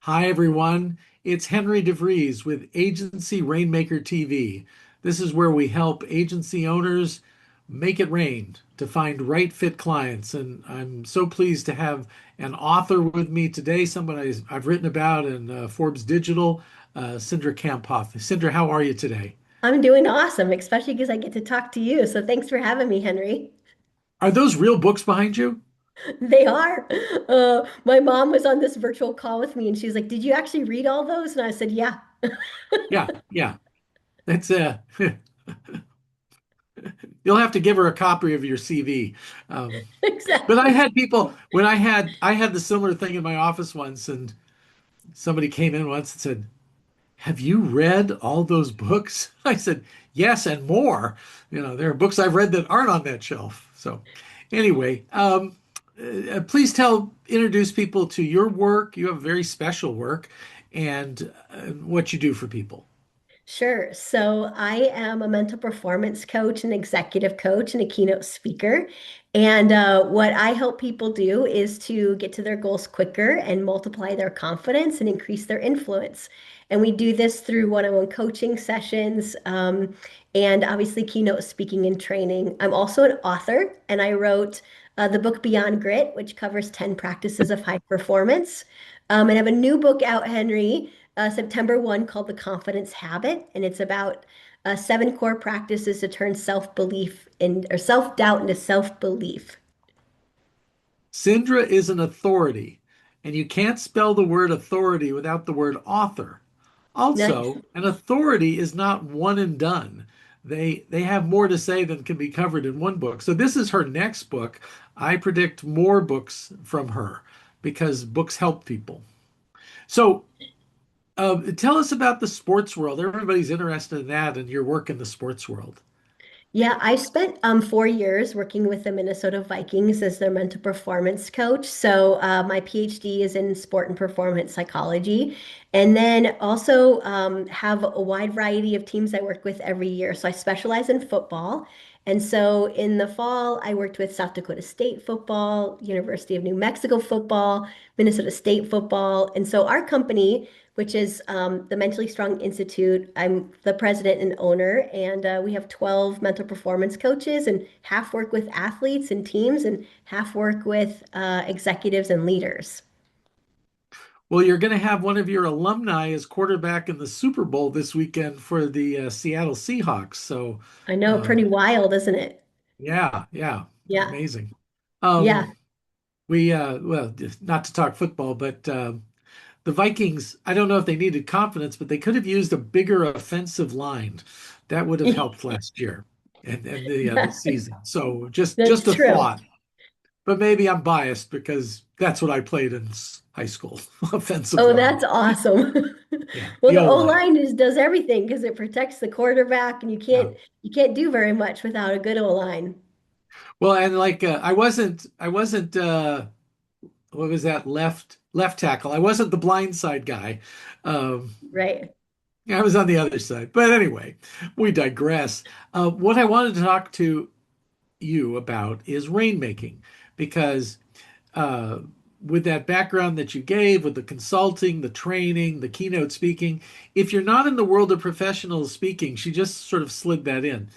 Hi, everyone. It's Henry DeVries with Agency Rainmaker TV. This is where we help agency owners make it rain to find right fit clients. And I'm so pleased to have an author with me today, someone I've written about in Forbes Digital, Cindra Kamphoff. Cindra, how are you today? I'm doing awesome, especially because I get to talk to you. So thanks for having me, Henry. Are those real books behind you? They are. My mom was on this virtual call with me and she's like, "Did you actually read all those?" And I said, "Yeah." Yeah, yeah. That's you'll have to give her a copy of your CV. But I Exactly. had people when I had the similar thing in my office once, and somebody came in once and said, "Have you read all those books?" I said, "Yes, and more. There are books I've read that aren't on that shelf." So, anyway, please introduce people to your work. You have very special work, and what you do for people. Sure. So I am a mental performance coach, an executive coach, and a keynote speaker. And what I help people do is to get to their goals quicker and multiply their confidence and increase their influence. And we do this through one-on-one coaching sessions, and obviously keynote speaking and training. I'm also an author, and I wrote the book Beyond Grit, which covers 10 practices of high performance. And I have a new book out, Henry, September 1, called The Confidence Habit. And it's about seven core practices to turn self-belief in or self-doubt into self-belief. Cindra is an authority, and you can't spell the word authority without the word author. Nice. Also, an authority is not one and done. They have more to say than can be covered in one book. So this is her next book. I predict more books from her because books help people. So tell us about the sports world. Everybody's interested in that and your work in the sports world. Yeah, I spent 4 years working with the Minnesota Vikings as their mental performance coach. So my PhD is in sport and performance psychology, and then also have a wide variety of teams I work with every year. So I specialize in football, and so in the fall I worked with South Dakota State football, University of New Mexico football, Minnesota State football, and so our company, which is the Mentally Strong Institute. I'm the president and owner, and we have 12 mental performance coaches, and half work with athletes and teams, and half work with executives and leaders. Well, you're going to have one of your alumni as quarterback in the Super Bowl this weekend for the Seattle Seahawks. So, I know, um, pretty wild, isn't it? yeah, yeah, Yeah, amazing. yeah. Well, not to talk football, but the Vikings, I don't know if they needed confidence, but they could have used a bigger offensive line. That would have helped last year and the season. So just That's a true. thought. But maybe I'm biased because that's what I played in high school, offensive Oh, line. that's awesome. Yeah, Well, the the O line. O-line does everything because it protects the quarterback, and Yeah. you can't do very much without a good O-line. Well, and like I wasn't what was that left tackle? I wasn't the blind side guy. Um, Right. I was on the other side. But anyway, we digress. What I wanted to talk to you about is rainmaking because uh, with that background that you gave, with the consulting, the training, the keynote speaking, if you're not in the world of professional speaking, she just sort of slid that in.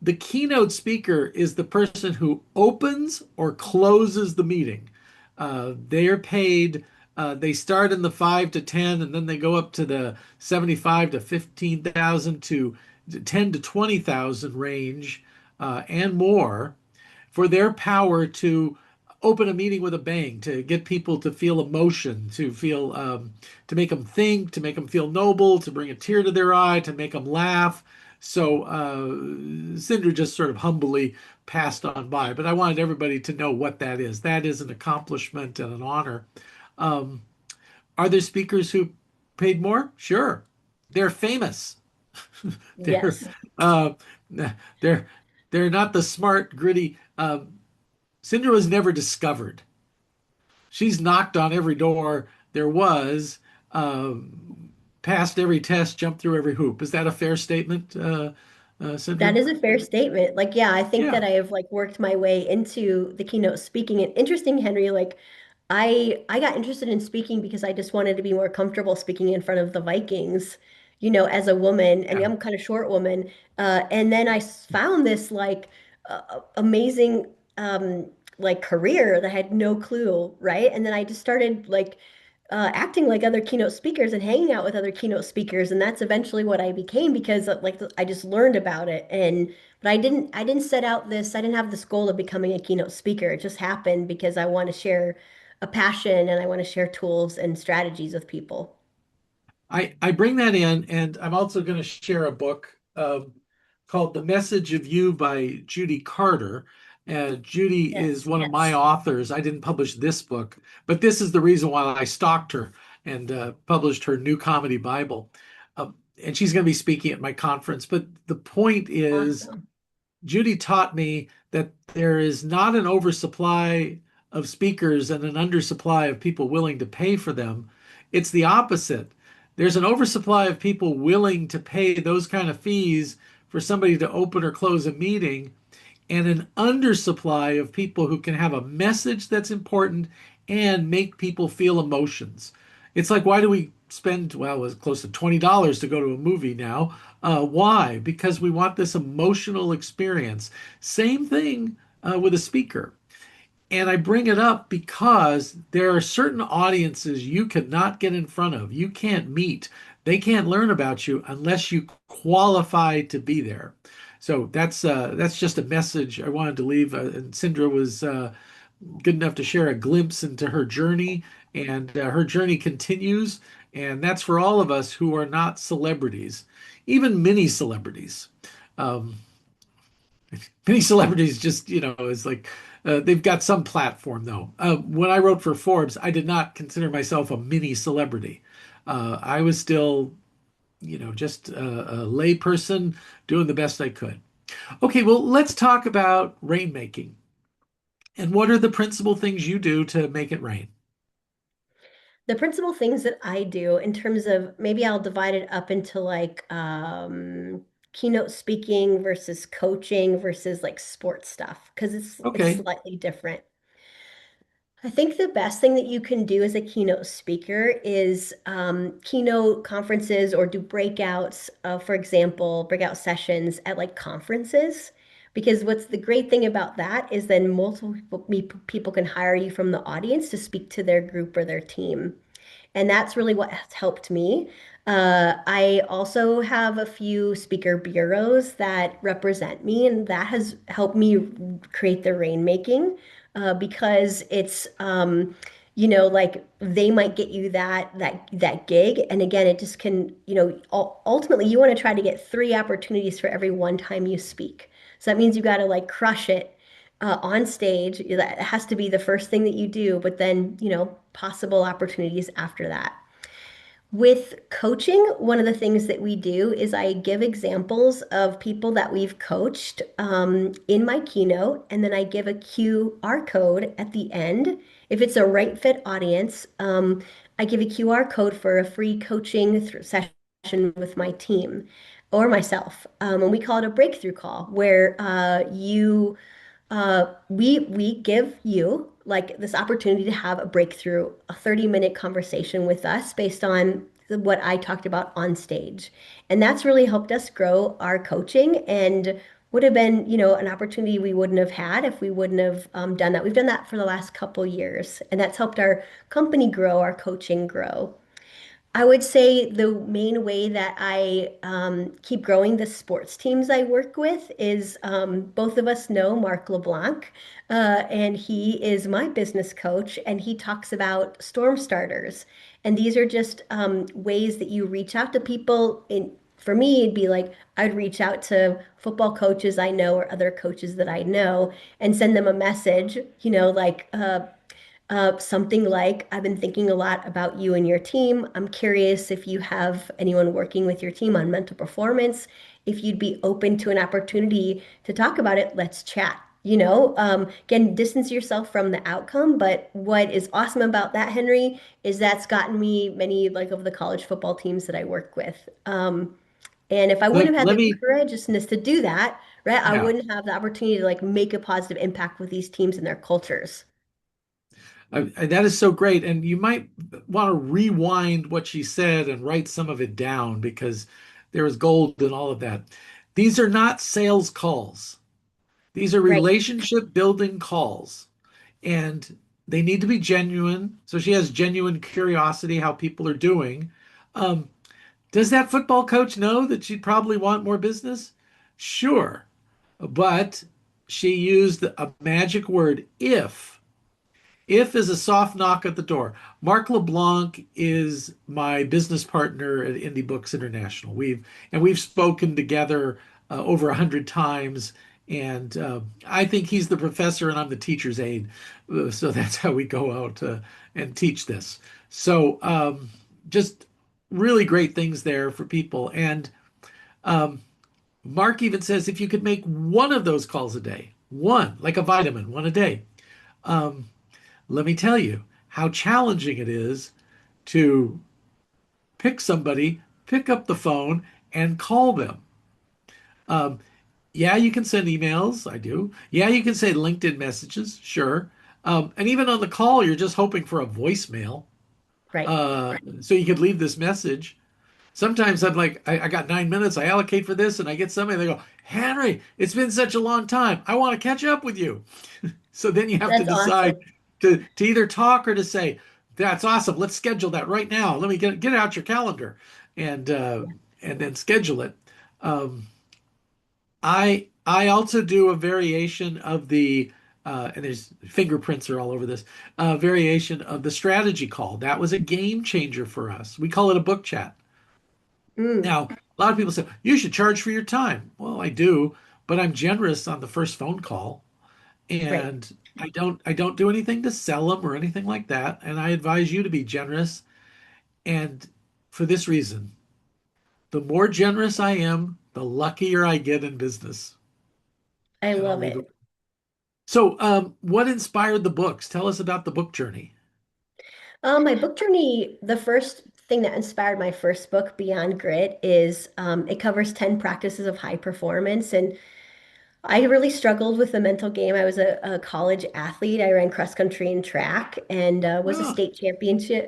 The keynote speaker is the person who opens or closes the meeting. They are paid. They start in the 5 to 10, and then they go up to the 75 to 15,000 to 10 to 20,000 range and more for their power to open a meeting with a bang, to get people to feel emotion, to make them think, to make them feel noble, to bring a tear to their eye, to make them laugh. So Cindra just sort of humbly passed on by, but I wanted everybody to know what that is. That is an accomplishment and an honor. Um, are there speakers who paid more? Sure. They're famous. They're Yes. uh, they're they're not the smart, gritty. Cindra was never discovered. She's knocked on every door there was, passed every test, jumped through every hoop. Is that a fair statement, That Cindra? is a fair statement. Like, yeah, I think Yeah. that I have like worked my way into the keynote speaking. And interesting, Henry, like I got interested in speaking because I just wanted to be more comfortable speaking in front of the Vikings, as a woman, and Yeah. I'm kind of short woman. And then found this like amazing like career that I had no clue, right? And then I just started like acting like other keynote speakers and hanging out with other keynote speakers, and that's eventually what I became because like I just learned about it. And but I didn't set out this, I didn't have this goal of becoming a keynote speaker. It just happened because I want to share a passion and I want to share tools and strategies with people. I bring that in, and I'm also going to share a book called The Message of You by Judy Carter. Judy is Yes, one of my yes. authors. I didn't publish this book, but this is the reason why I stalked her and published her new comedy Bible. And she's going to be speaking at my conference. But the point is, Awesome. Judy taught me that there is not an oversupply of speakers and an undersupply of people willing to pay for them. It's the opposite. There's an oversupply of people willing to pay those kind of fees for somebody to open or close a meeting, and an undersupply of people who can have a message that's important and make people feel emotions. It's like, why do we spend, well, it's close to $20 to go to a movie now? Why? Because we want this emotional experience. Same thing with a speaker. And I bring it up because there are certain audiences you cannot get in front of. You can't meet. They can't learn about you unless you qualify to be there. So that's just a message I wanted to leave. And Cindra was good enough to share a glimpse into her journey, and her journey continues. And that's for all of us who are not celebrities, even mini celebrities. Um, Many celebrities just, is like they've got some platform though. When I wrote for Forbes, I did not consider myself a mini celebrity. I was still, just a lay person doing the best I could. Okay, well, let's talk about rainmaking. And what are the principal things you do to make it rain? The principal things that I do in terms of maybe I'll divide it up into like keynote speaking versus coaching versus like sports stuff because it's Okay, slightly different. I think the best thing that you can do as a keynote speaker is keynote conferences or do breakouts, for example, breakout sessions at like conferences. Because what's the great thing about that is then multiple people can hire you from the audience to speak to their group or their team. And that's really what has helped me. I also have a few speaker bureaus that represent me, and that has helped me create the rainmaking because it's like they might get you that gig, and again, it just can ultimately you want to try to get 3 opportunities for every one time you speak. So that means you got to like crush it on stage. That has to be the first thing that you do, but then, possible opportunities after that. With coaching, one of the things that we do is I give examples of people that we've coached in my keynote, and then I give a QR code at the end. If it's a right fit audience, I give a QR code for a free coaching session with my team or myself. And we call it a breakthrough call, where we give you like this opportunity to have a breakthrough, a 30-minute conversation with us based on what I talked about on stage. And that's really helped us grow our coaching and would have been, an opportunity we wouldn't have had if we wouldn't have done that. We've done that for the last couple years, and that's helped our company grow, our coaching grow. I would say the main way that I keep growing the sports teams I work with is both of us know Mark LeBlanc, and he is my business coach, and he talks about storm starters. And these are just ways that you reach out to people. For me, it'd be like I'd reach out to football coaches I know or other coaches that I know and send them a message, like something like, I've been thinking a lot about you and your team. I'm curious if you have anyone working with your team on mental performance. If you'd be open to an opportunity to talk about it, let's chat. Again, distance yourself from the outcome. But what is awesome about that, Henry, is that's gotten me many like of the college football teams that I work with. And if I wouldn't let, have had let the me, courageousness to do that, right, I yeah. wouldn't have the opportunity to like make a positive impact with these teams and their cultures. That is so great. And you might want to rewind what she said and write some of it down because there is gold in all of that. These are not sales calls. These are Right. relationship building calls, and they need to be genuine. So she has genuine curiosity how people are doing. Um, does that football coach know that she'd probably want more business? Sure. But she used a magic word, if. If is a soft knock at the door. Mark LeBlanc is my business partner at Indie Books International. We've spoken together over 100 times, and I think he's the professor and I'm the teacher's aide. So that's how we go out and teach this. So just really great things there for people. And um, Mark even says if you could make one of those calls a day, one like a vitamin, one a day. Um, Let me tell you how challenging it is to pick somebody, pick up the phone, and call them. Um, yeah, you can send emails. I do. Yeah, you can send LinkedIn messages. Sure. And even on the call, you're just hoping for a voicemail. Right. So you could leave this message. Sometimes I'm like, I got 9 minutes. I allocate for this, and I get somebody. They go, Henry, it's been such a long time. I want to catch up with you. So then you have to That's decide awesome. to either talk or to say, "That's awesome. Let's schedule that right now. Let me get it out your calendar, and uh, and then schedule it." Um, I also do a variation of the and there's fingerprints are all over this variation of the strategy call. That was a game changer for us. We call it a book chat. Mm, Now, a lot of people say you should charge for your time. Well, I do, but I'm generous on the first phone call. right. And I don't do anything to sell them or anything like that. And I advise you to be generous. And for this reason, the more generous I am, the luckier I get in business. I And I'll love leave it. it. So, what inspired the books? Tell us about the book journey. My book journey, the first thing that inspired my first book, Beyond Grit, is it covers 10 practices of high performance. And I really struggled with the mental game. I was a college athlete. I ran cross country and track and was Oh,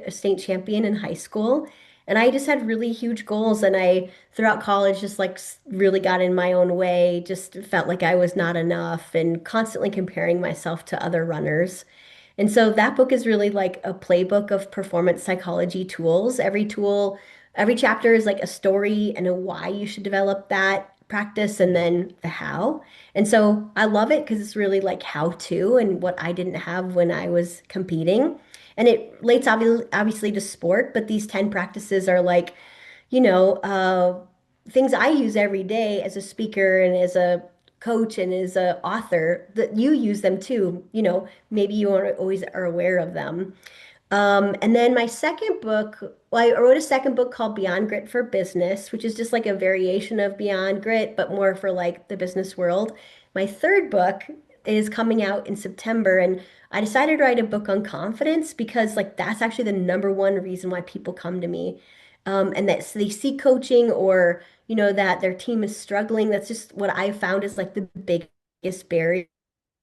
a state champion in high school. And I just had really huge goals. And I, throughout college, just like really got in my own way, just felt like I was not enough and constantly comparing myself to other runners. And so that book is really like a playbook of performance psychology tools. Every tool, every chapter is like a story and a why you should develop that practice and then the how. And so I love it because it's really like how to and what I didn't have when I was competing. And it relates obviously to sport, but these 10 practices are like, you know, things I use every day as a speaker and as a coach and as a author that you use them too. You know, maybe you aren't always are aware of them. And then my second book, well, I wrote a second book called Beyond Grit for Business, which is just like a variation of Beyond Grit, but more for like the business world. My third book is coming out in September, and I decided to write a book on confidence because like that's actually the number one reason why people come to me. And that they seek coaching or, you know, that their team is struggling. That's just what I found is like the biggest barrier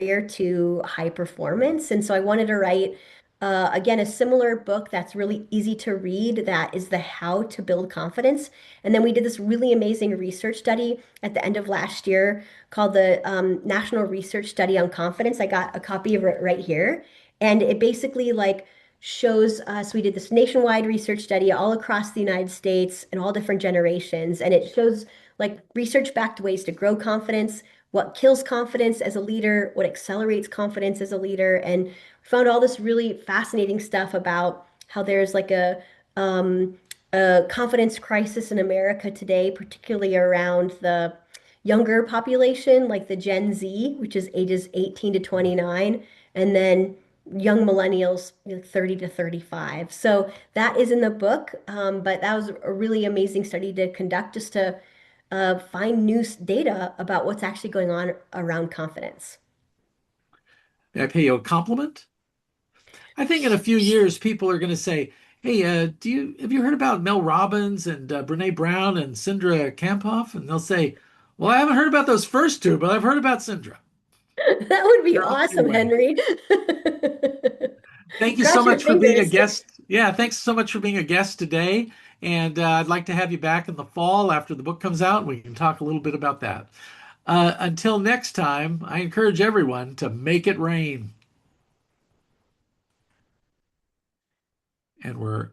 to high performance. And so I wanted to write, again, a similar book that's really easy to read, that is the how to build confidence. And then we did this really amazing research study at the end of last year called the National Research Study on Confidence. I got a copy of it right here. And it basically like shows us, we did this nationwide research study all across the United States and all different generations. And it shows like research-backed ways to grow confidence, what kills confidence as a leader, what accelerates confidence as a leader, and found all this really fascinating stuff about how there's like um, a confidence crisis in America today, particularly around the younger population, like the Gen Z, which is ages 18 to 29, and then young millennials, you know, 30 to 35. So that is in the book, but that was a really amazing study to conduct just to find new data about what's actually going on around confidence. may I pay you a compliment? I think in a few years, people are going to say, "Hey, have you heard about Mel Robbins and Brene Brown and Cindra Kamphoff?" And they'll say, "Well, I haven't heard about those first two, but I've heard about Cindra." That would be You're on your awesome, way. Henry. Thank you so Cross your much for being a fingers. guest. Yeah, thanks so much for being a guest today. And I'd like to have you back in the fall after the book comes out. We can talk a little bit about that. Until next time, I encourage everyone to make it rain. And we're